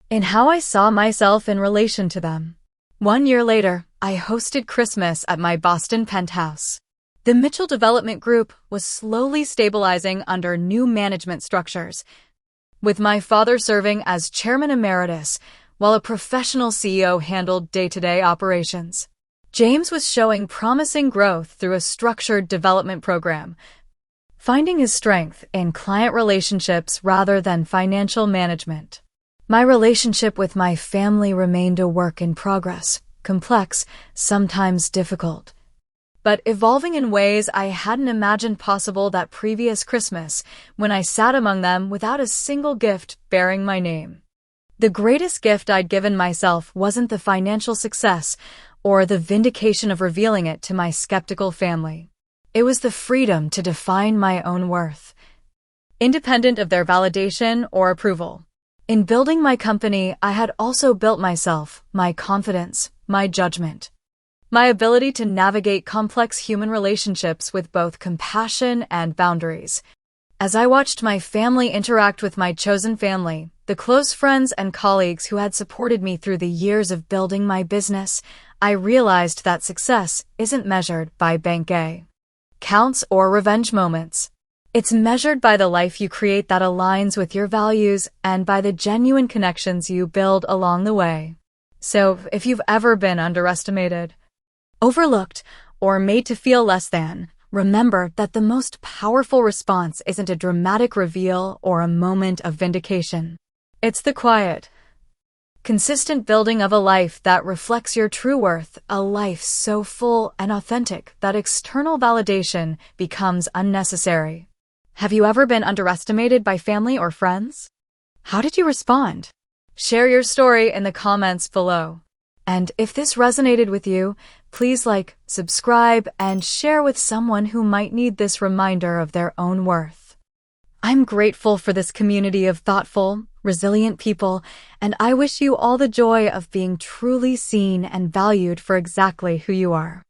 in how I saw myself in relation to them. 1 year later, I hosted Christmas at my Boston penthouse. The Mitchell Development Group was slowly stabilizing under new management structures, with my father serving as chairman emeritus while a professional CEO handled day-to-day operations. James was showing promising growth through a structured development program, finding his strength in client relationships rather than financial management. My relationship with my family remained a work in progress, complex, sometimes difficult, but evolving in ways I hadn't imagined possible that previous Christmas, when I sat among them without a single gift bearing my name. The greatest gift I'd given myself wasn't the financial success or the vindication of revealing it to my skeptical family. It was the freedom to define my own worth, independent of their validation or approval. In building my company, I had also built myself, my confidence, my judgment, my ability to navigate complex human relationships with both compassion and boundaries. As I watched my family interact with my chosen family, the close friends and colleagues who had supported me through the years of building my business, I realized that success isn't measured by bank accounts or revenge moments. It's measured by the life you create that aligns with your values and by the genuine connections you build along the way. So, if you've ever been underestimated, overlooked, or made to feel less than, remember that the most powerful response isn't a dramatic reveal or a moment of vindication. It's the quiet, Consistent building of a life that reflects your true worth, a life so full and authentic that external validation becomes unnecessary. Have you ever been underestimated by family or friends? How did you respond? Share your story in the comments below. And if this resonated with you, please like, subscribe, and share with someone who might need this reminder of their own worth. I'm grateful for this community of thoughtful, resilient people, and I wish you all the joy of being truly seen and valued for exactly who you are.